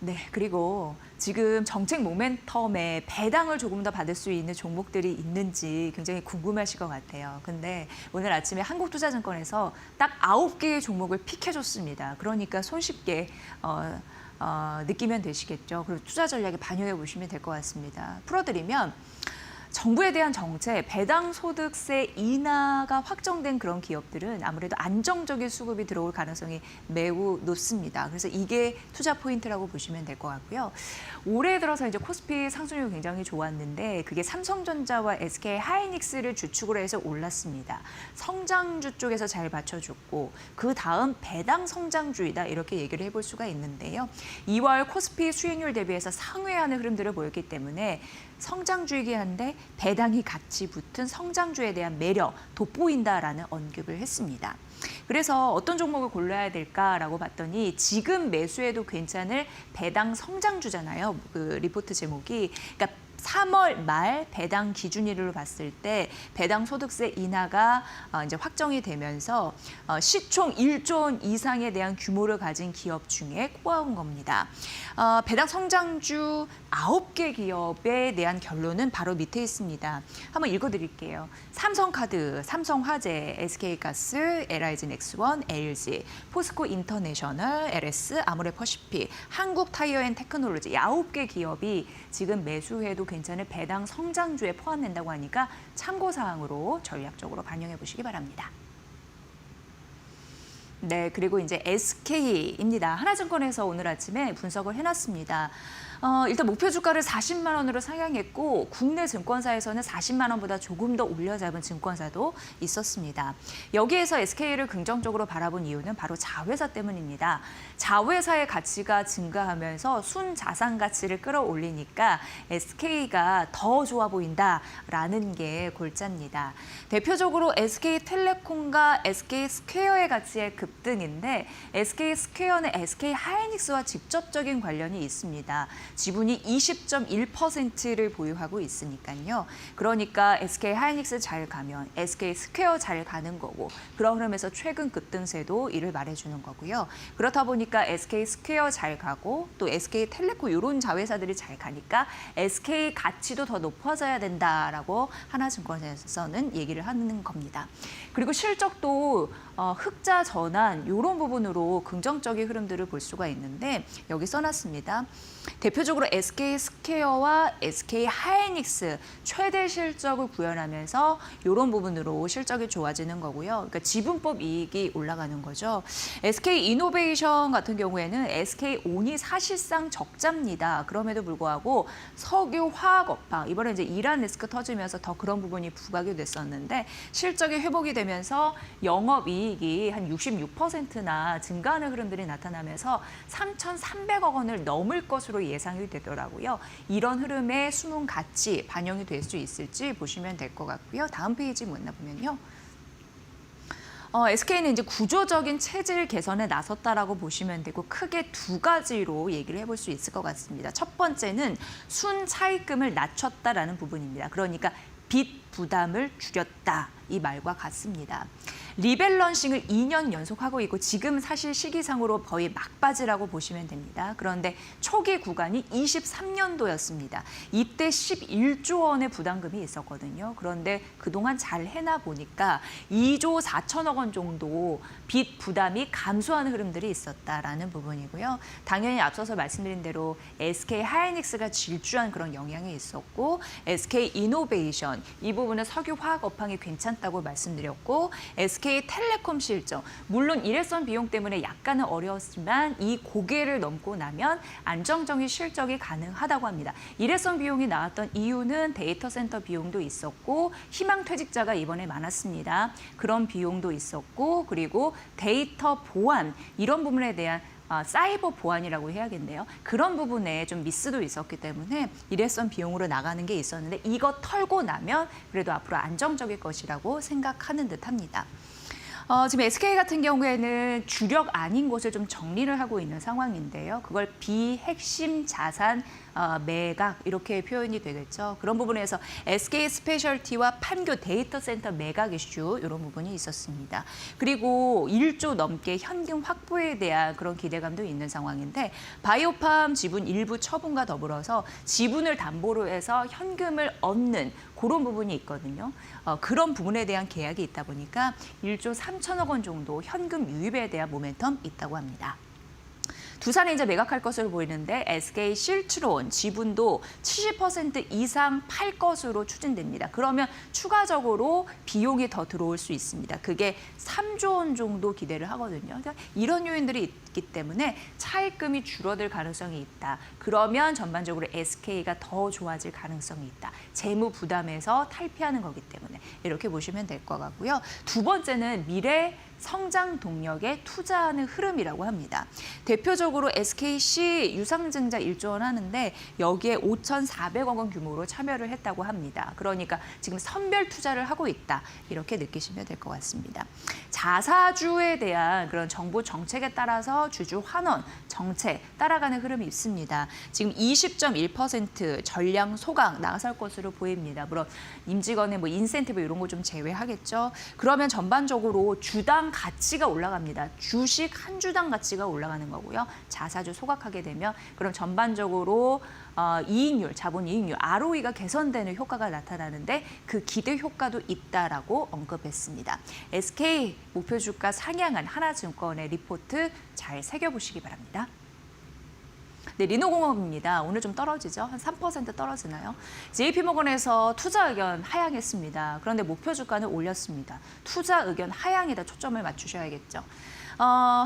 네, 그리고 지금 정책 모멘텀에 배당을 조금 더 받을 수 있는 종목들이 있는지 굉장히 궁금하실 것 같아요. 근데 오늘 아침에 한국투자증권에서 딱 9개의 종목을 픽해줬습니다. 그러니까 손쉽게 느끼면 되시겠죠. 그리고 투자 전략에 반영해 보시면 될 것 같습니다. 풀어드리면 정부에 대한 정책, 배당 소득세 인하가 확정된 그런 기업들은 아무래도 안정적인 수급이 들어올 가능성이 매우 높습니다. 그래서 이게 투자 포인트라고 보시면 될 것 같고요. 올해 들어서 이제 코스피 상승률이 굉장히 좋았는데 그게 삼성전자와 SK 하이닉스를 주축으로 해서 올랐습니다. 성장주 쪽에서 잘 받쳐줬고 그 다음 배당 성장주이다 이렇게 얘기를 해볼 수가 있는데요. 2월 코스피 수익률 대비해서 상회하는 흐름들을 보였기 때문에 성장주이긴 한데 배당이 같이 붙은 성장주에 대한 매력 돋보인다라는 언급을 했습니다. 그래서 어떤 종목을 골라야 될까라고 봤더니 지금 매수해도 괜찮을 배당 성장주잖아요. 그 리포트 제목이. 그러니까 3월 말 배당 기준일로 봤을 때 배당 소득세 인하가 이제 확정이 되면서 시총 1조 원 이상에 대한 규모를 가진 기업 중에 꼽아온 겁니다. 배당 성장주 9개 기업에 대한 결론은 바로 밑에 있습니다. 한번 읽어드릴게요. 삼성카드, 삼성화재, SK가스, LIG넥스원, LG, 포스코 인터내셔널, LS, 아모레퍼시픽, 한국타이어앤테크놀로지 9개 기업이 지금 매수해도 괜찮은 배당 성장주에 포함된다고 하니까 참고사항으로 전략적으로 반영해 보시기 바랍니다. 네, 그리고 이제 SK입니다. 하나증권에서 오늘 아침에 분석을 해놨습니다. 일단 목표 주가를 40만 원으로 상향했고 국내 증권사에서는 40만 원보다 조금 더 올려잡은 증권사도 있었습니다. 여기에서 SK를 긍정적으로 바라본 이유는 바로 자회사 때문입니다. 자회사의 가치가 증가하면서 순자산 가치를 끌어올리니까 SK가 더 좋아 보인다라는 게 골자입니다. 대표적으로 SK텔레콤과 SK스퀘어의 가치의 급등인데 SK스퀘어는 SK하이닉스와 직접적인 관련이 있습니다. 지분이 20.1%를 보유하고 있으니까요. 그러니까 SK하이닉스 잘 가면 SK스퀘어 잘 가는 거고 그런 흐름에서 최근 급등세도 이를 말해주는 거고요. 그렇다 보니까 SK스퀘어 잘 가고 또 SK텔레콤 이런 자회사들이 잘 가니까 SK 가치도 더 높아져야 된다라고 하나증권에서는 얘기를 하는 겁니다. 그리고 실적도 흑자 전환 이런 부분으로 긍정적인 흐름들을 볼 수가 있는데 여기 써놨습니다. 대표적으로 SK스퀘어와 SK하이닉스 최대 실적을 구현하면서 이런 부분으로 실적이 좋아지는 거고요. 그러니까 지분법 이익이 올라가는 거죠. SK이노베이션 같은 경우에는 SK온이 사실상 적자입니다. 그럼에도 불구하고 석유, 화학 업황, 이번에 이제 이란 리스크 터지면서 더 그런 부분이 부각이 됐었는데 실적이 회복이 되면서 영업이익이 한 66%나 증가하는 흐름들이 나타나면서 3,300억 원을 넘을 것으로 예상이 되더라고요. 이런 흐름의 숨은 가치 반영이 될 수 있을지 보시면 될 것 같고요. 다음 페이지 만나보면요. SK는 이제 구조적인 체질 개선에 나섰다라고 보시면 되고 크게 두 가지로 얘기를 해볼 수 있을 것 같습니다. 첫 번째는 순차입금을 낮췄다라는 부분입니다. 그러니까 빚 부담을 줄였다 이 말과 같습니다. 리밸런싱을 2년 연속하고 있고 지금 사실 시기상으로 거의 막바지라고 보시면 됩니다. 그런데 초기 구간이 23년도였습니다. 이때 11조 원의 부담금이 있었거든요. 그런데 그동안 잘 해나 보니까 2조 4천억 원 정도 빚 부담이 감소하는 흐름들이 있었다라는 부분이고요. 당연히 앞서서 말씀드린 대로 SK하이닉스가 질주한 그런 영향이 있었고 SK이노베이션 이 부분은 석유 화학 업황이 괜찮다고 말씀드렸고 SK텔레콤 실적, 물론 일회성 비용 때문에 약간은 어려웠지만 이 고개를 넘고 나면 안정적인 실적이 가능하다고 합니다. 일회성 비용이 나왔던 이유는 데이터 센터 비용도 있었고 희망퇴직자가 이번에 많았습니다. 그런 비용도 있었고 그리고 데이터 보안 이런 부분에 대한 사이버 보안이라고 해야겠네요. 그런 부분에 좀 미스도 있었기 때문에 일회성 비용으로 나가는 게 있었는데 이거 털고 나면 그래도 앞으로 안정적일 것이라고 생각하는 듯합니다. 지금 SK 같은 경우에는 주력 아닌 곳을 좀 정리를 하고 있는 상황인데요. 그걸 비핵심 자산 매각 이렇게 표현이 되겠죠. 그런 부분에서 SK 스페셜티와 판교 데이터 센터 매각 이슈 이런 부분이 있었습니다. 그리고 1조 넘게 현금 확보에 대한 그런 기대감도 있는 상황인데 바이오팜 지분 일부 처분과 더불어서 지분을 담보로 해서 현금을 얻는 그런 부분이 있거든요. 그런 부분에 대한 계약이 있다 보니까 1조 3천억 원 정도 현금 유입에 대한 모멘텀 있다고 합니다. 두산에 이제 매각할 것으로 보이는데 SK 실트론 지분도 70% 이상 팔 것으로 추진됩니다. 그러면 추가적으로 비용이 더 들어올 수 있습니다. 그게 3조 원 정도 기대를 하거든요. 그러니까 이런 요인들이 있기 때문에 차입금이 줄어들 가능성이 있다. 그러면 전반적으로 SK가 더 좋아질 가능성이 있다. 재무 부담에서 탈피하는 거기 때문에 이렇게 보시면 될 것 같고요. 두 번째는 미래 성장 동력에 투자하는 흐름이라고 합니다. 대표적으로 SKC 유상증자 1조 원 하는데 여기에 5,400억 원 규모로 참여를 했다고 합니다. 그러니까 지금 선별 투자를 하고 있다. 이렇게 느끼시면 될 것 같습니다. 자사주에 대한 그런 정부 정책에 따라서 주주 환원 정책 따라가는 흐름이 있습니다. 지금 20.1% 전량 소강 나설 것으로 보입니다. 물론 임직원의 인센티브 이런 거 좀 제외하겠죠. 그러면 전반적으로 주당 가치가 올라갑니다. 주식 한 주당 가치가 올라가는 거고요. 자사주 소각하게 되면 그럼 전반적으로 이익률, 자본 이익률, ROE가 개선되는 효과가 나타나는데 그 기대 효과도 있다라고 언급했습니다. SK 목표 주가 상향한 하나증권의 리포트 잘 새겨보시기 바랍니다. 네, 리노공업입니다. 오늘 좀 떨어지죠? 한 3% 떨어지나요? JP모건에서 투자 의견 하향했습니다. 그런데 목표 주가는 올렸습니다. 투자 의견 하향에다 초점을 맞추셔야겠죠.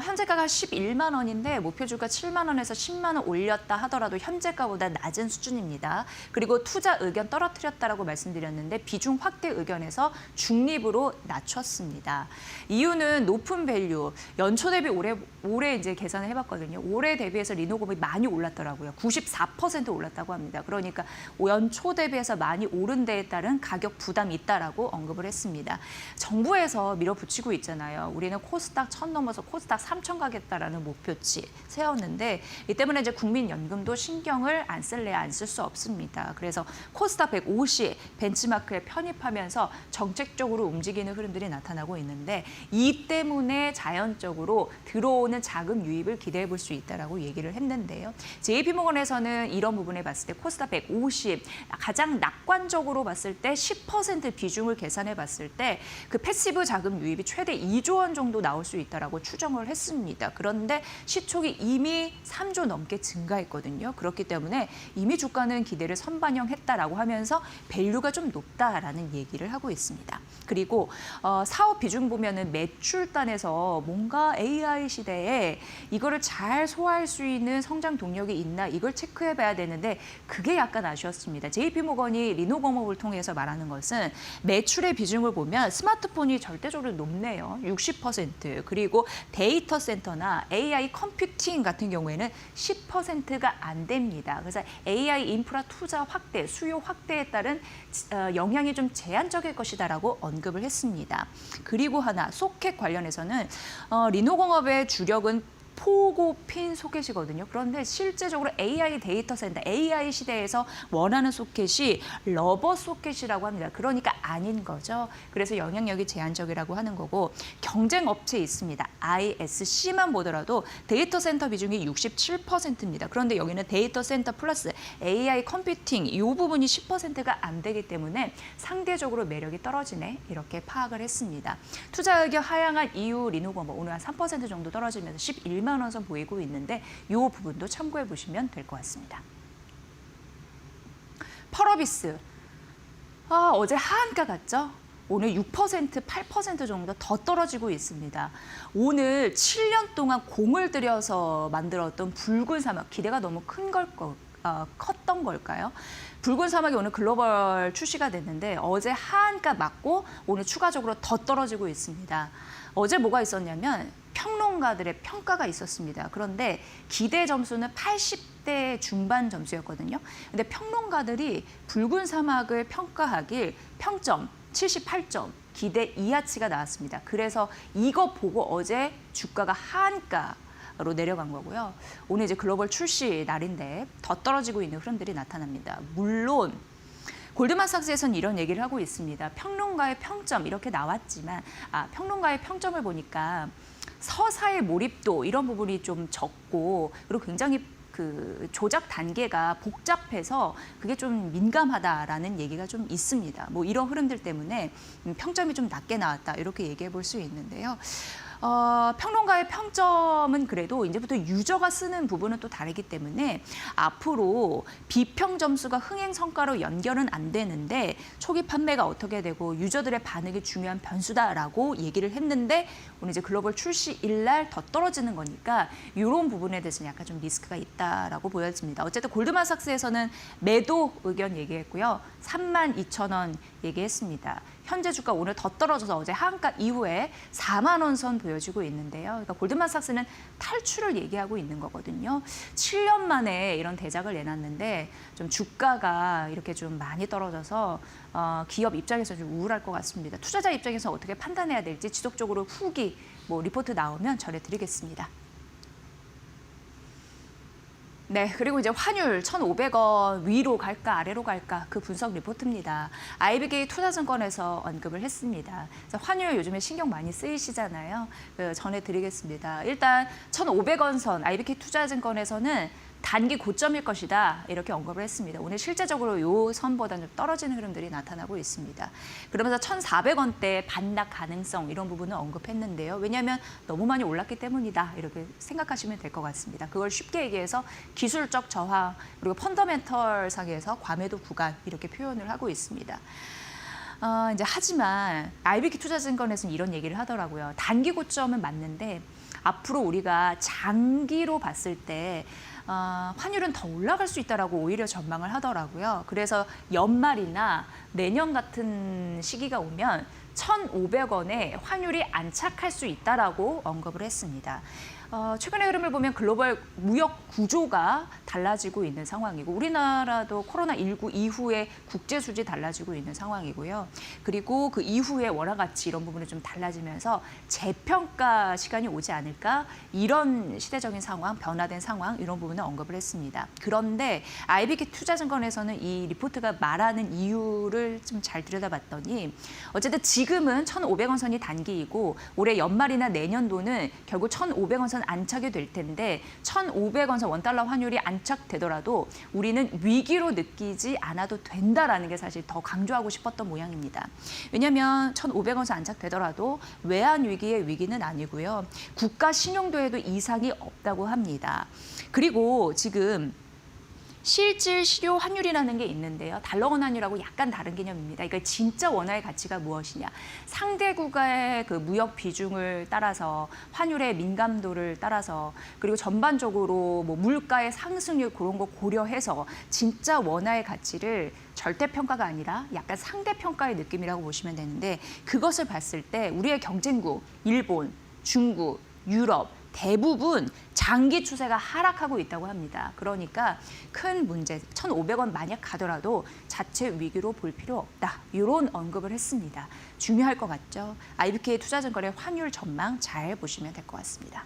현재가가 11만 원인데 목표 주가 7만 원에서 10만 원 올렸다 하더라도 현재가보다 낮은 수준입니다. 그리고 투자 의견 떨어뜨렸다라고 말씀드렸는데 비중 확대 의견에서 중립으로 낮췄습니다. 이유는 높은 밸류, 연초 대비 올해 이제 계산을 해봤거든요. 올해 대비해서 리노공업이 많이 올랐더라고요. 94% 올랐다고 합니다. 그러니까 연초 대비해서 많이 오른 데에 따른 가격 부담이 있다라고 언급을 했습니다. 정부에서 밀어붙이고 있잖아요. 우리는 코스닥 1000 넘어서 코스닥 3000 가겠다라는 목표치 세웠는데 이 때문에 이제 국민연금도 신경을 안 쓸래야 안 쓸 수 없습니다. 그래서 코스닥 150 벤치마크에 편입하면서 정책적으로 움직이는 흐름들이 나타나고 있는데 이 때문에 자연적으로 들어오는 자금 유입을 기대해 볼 수 있다라고 얘기를 했는데요. JP모건에서는 이런 부분에 봤을 때 코스닥 150 가장 낙관적으로 봤을 때 10% 비중을 계산해 봤을 때 그 패시브 자금 유입이 최대 2조 원 정도 나올 수 있다라고 추정을 했습니다. 그런데 시총이 이미 3조 넘게 증가했거든요. 그렇기 때문에 이미 주가는 기대를 선반영했다라고 하면서 밸류가 좀 높다라는 얘기를 하고 있습니다. 그리고 사업 비중 보면은 매출단에서 뭔가 AI 시대에 이거를 잘 소화할 수 있는 성장 동력이 있나 이걸 체크해 봐야 되는데 그게 약간 아쉬웠습니다. JP모건이 리노공업을 통해서 말하는 것은 매출의 비중을 보면 스마트폰이 절대적으로 높네요. 60%. 그리고 데이터 센터나 AI 컴퓨팅 같은 경우에는 10%가 안 됩니다. 그래서 AI 인프라 투자 확대, 수요 확대에 따른 영향이 좀 제한적일 것이다라고 언급을 했습니다. 그리고 하나, 소켓 관련해서는 리노공업의 주력은 포고핀 소켓이거든요. 그런데 실제적으로 AI 데이터 센터, AI 시대에서 원하는 소켓이 러버 소켓이라고 합니다. 그러니까 아닌 거죠. 그래서 영향력이 제한적이라고 하는 거고 경쟁 업체 있습니다. ISC만 보더라도 데이터 센터 비중이 67%입니다. 그런데 여기는 데이터 센터 플러스 AI 컴퓨팅 이 부분이 10%가 안 되기 때문에 상대적으로 매력이 떨어지네 이렇게 파악을 했습니다. 투자 의견 하향한 이후 리노공업 오늘 한 3% 정도 떨어지면서 11만 원 선 보이고 있는데 이 부분도 참고해 보시면 될 것 같습니다. 펄어비스 어제 하한가 갔죠? 오늘 6%, 8% 정도 더 떨어지고 있습니다. 오늘 7년 동안 공을 들여서 만들었던 붉은 사막 기대가 너무 컸던 걸까요? 붉은 사막이 오늘 글로벌 출시가 됐는데 어제 하한가 맞고 오늘 추가적으로 더 떨어지고 있습니다. 어제 뭐가 있었냐면 평론가들의 평가가 있었습니다. 그런데 기대 점수는 80대 중반 점수였거든요. 근데 평론가들이 붉은 사막을 평가하길 평점 78점, 기대 이하치가 나왔습니다. 그래서 이거 보고 어제 주가가 하한가로 내려간 거고요. 오늘 이제 글로벌 출시 날인데 더 떨어지고 있는 흐름들이 나타납니다. 물론 골드만삭스에서는 이런 얘기를 하고 있습니다. 평론가의 평점 이렇게 나왔지만 평론가의 평점을 보니까 서사의 몰입도 이런 부분이 좀 적고 그리고 굉장히 그 조작 단계가 복잡해서 그게 좀 민감하다라는 얘기가 좀 있습니다. 뭐 이런 흐름들 때문에 평점이 좀 낮게 나왔다 이렇게 얘기해 볼 수 있는데요. 평론가의 평점은 그래도 이제부터 유저가 쓰는 부분은 또 다르기 때문에 앞으로 비평 점수가 흥행 성과로 연결은 안 되는데 초기 판매가 어떻게 되고 유저들의 반응이 중요한 변수다라고 얘기를 했는데 오늘 이제 글로벌 출시일 날 더 떨어지는 거니까 이런 부분에 대해서는 약간 좀 리스크가 있다라고 보여집니다. 어쨌든 골드만삭스에서는 매도 의견 얘기했고요. 32,000원 얘기했습니다. 현재 주가 오늘 더 떨어져서 어제 하한가 이후에 4만 원 선 보여지고 있는데요. 그러니까 골드만삭스는 탈출을 얘기하고 있는 거거든요. 7년 만에 이런 대작을 내놨는데 좀 주가가 이렇게 좀 많이 떨어져서 기업 입장에서 좀 우울할 것 같습니다. 투자자 입장에서 어떻게 판단해야 될지 지속적으로 후기 리포트 나오면 전해드리겠습니다. 네, 그리고 이제 환율 1,500원 위로 갈까 아래로 갈까 그 분석 리포트입니다. IBK 투자증권에서 언급을 했습니다. 그래서 환율 요즘에 신경 많이 쓰이시잖아요. 전해드리겠습니다. 일단 1,500원 선 IBK 투자증권에서는 단기 고점일 것이다 이렇게 언급을 했습니다. 오늘 실제적으로 이 선보다는 좀 떨어지는 흐름들이 나타나고 있습니다. 그러면서 1,400원대 반락 가능성 이런 부분을 언급했는데요. 왜냐하면 너무 많이 올랐기 때문이다 이렇게 생각하시면 될 것 같습니다. 그걸 쉽게 얘기해서 기술적 저항 그리고 펀더멘털 상에서 과매도 구간 이렇게 표현을 하고 있습니다. 이제 하지만 IBK 투자증권에서는 이런 얘기를 하더라고요. 단기 고점은 맞는데 앞으로 우리가 장기로 봤을 때 환율은 더 올라갈 수 있다라고 오히려 전망을 하더라고요. 그래서 연말이나 내년 같은 시기가 오면 1,500원에 환율이 안착할 수 있다라고 언급을 했습니다. 최근의 흐름을 보면 글로벌 무역 구조가 달라지고 있는 상황이고 우리나라도 코로나19 이후에 국제 수지 달라지고 있는 상황이고요. 그리고 그 이후에 원화 가치 이런 부분이 좀 달라지면서 재평가 시간이 오지 않을까 이런 시대적인 상황, 변화된 상황 이런 부분을 언급을 했습니다. 그런데 IBK 투자증권에서는 이 리포트가 말하는 이유를 좀 잘 들여다봤더니 어쨌든 지금은 1,500원 선이 단기이고 올해 연말이나 내년도는 결국 1,500원 선 안착이 될 텐데 1,500원 선 원달러 환율이 안착되더라도 우리는 위기로 느끼지 않아도 된다라는 게 사실 더 강조하고 싶었던 모양입니다. 왜냐하면 1,500원 선 안착되더라도 외환 위기의 위기는 아니고요. 국가 신용도에도 이상이 없다고 합니다. 그리고 지금 실질 실효 환율이라는 게 있는데요. 달러원 환율하고 약간 다른 개념입니다. 그러니까 진짜 원화의 가치가 무엇이냐. 상대국의 그 무역 비중을 따라서 환율의 민감도를 따라서 그리고 전반적으로 뭐 물가의 상승률 그런 거 고려해서 진짜 원화의 가치를 절대평가가 아니라 약간 상대평가의 느낌이라고 보시면 되는데 그것을 봤을 때 우리의 경쟁국 일본, 중국, 유럽 대부분 장기 추세가 하락하고 있다고 합니다. 그러니까 큰 문제, 1,500원 만약 가더라도 자체 위기로 볼 필요 없다. 이런 언급을 했습니다. 중요할 것 같죠? IBK 투자증권의 환율 전망 잘 보시면 될 것 같습니다.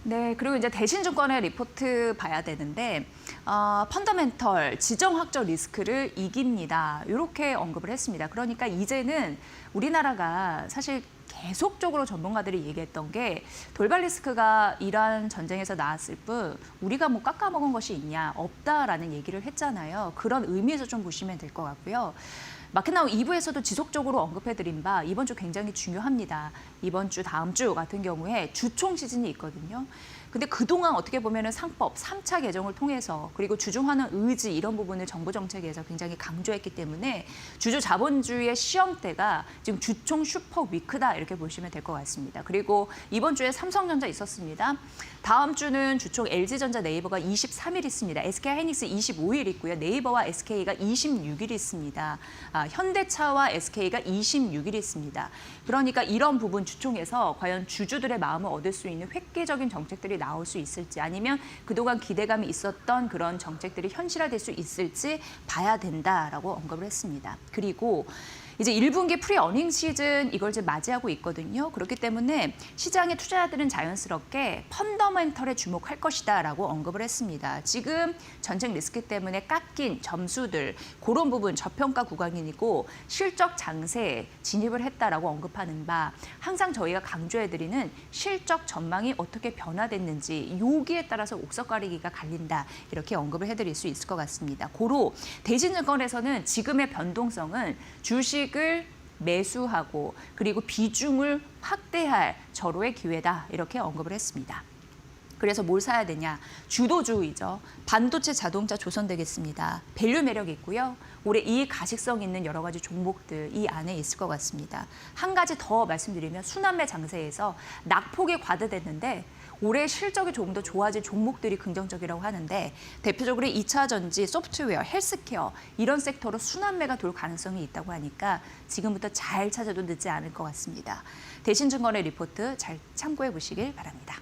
네, 그리고 이제 대신증권의 리포트 봐야 되는데 펀더멘털, 지정학적 리스크를 이깁니다. 이렇게 언급을 했습니다. 그러니까 이제는 우리나라가 사실 계속적으로 전문가들이 얘기했던 게 돌발 리스크가 이란 전쟁에서 나왔을 뿐 우리가 뭐 깎아먹은 것이 있냐 없다라는 얘기를 했잖아요. 그런 의미에서 좀 보시면 될 것 같고요. 마켓나우 2부에서도 지속적으로 언급해드린 바 이번 주 굉장히 중요합니다. 이번 주, 다음 주 같은 경우에 주총 시즌이 있거든요. 근데 그동안 어떻게 보면은 상법 3차 개정을 통해서 그리고 주주환원 의지 이런 부분을 정부 정책에서 굉장히 강조했기 때문에 주주 자본주의의 시험대가 지금 주총 슈퍼 위크다 이렇게 보시면 될 것 같습니다. 그리고 이번 주에 삼성전자 있었습니다. 다음 주는 주총 LG전자 네이버가 23일 있습니다. SK하이닉스 25일 있고요. 네이버와 SK가 26일 있습니다. 현대차와 SK가 26일 있습니다. 그러니까 이런 부분 주총에서 과연 주주들의 마음을 얻을 수 있는 획기적인 정책들이 나올 수 있을지 아니면 그동안 기대감이 있었던 그런 정책들이 현실화될 수 있을지 봐야 된다라고 언급을 했습니다. 그리고 이제 1분기 프리 어닝 시즌 이걸 지금 맞이하고 있거든요. 그렇기 때문에 시장의 투자자들은 자연스럽게 펀더멘털에 주목할 것이다라고 언급을 했습니다. 지금 전쟁 리스크 때문에 깎인 점수들 그런 부분 저평가 구간이고 실적 장세에 진입을 했다라고 언급하는 바 항상 저희가 강조해드리는 실적 전망이 어떻게 변화됐는지 여기에 따라서 옥석 가리기가 갈린다 이렇게 언급을 해드릴 수 있을 것 같습니다. 고로 대신증권에서는 지금의 변동성은 주식을 매수하고 그리고 비중을 확대할 절호의 기회다 이렇게 언급을 했습니다. 그래서 뭘 사야 되냐? 주도주의죠. 반도체, 자동차, 조선 되겠습니다. 밸류 매력이 있고요. 올해 이익 가식성 있는 여러 가지 종목들 이 안에 있을 것 같습니다. 한 가지 더 말씀드리면 순환매 장세에서 낙폭이 과다됐는데 올해 실적이 조금 더 좋아질 종목들이 긍정적이라고 하는데 대표적으로 2차 전지, 소프트웨어, 헬스케어 이런 섹터로 순환매가 돌 가능성이 있다고 하니까 지금부터 잘 찾아도 늦지 않을 것 같습니다. 대신증권의 리포트 잘 참고해 보시길 바랍니다.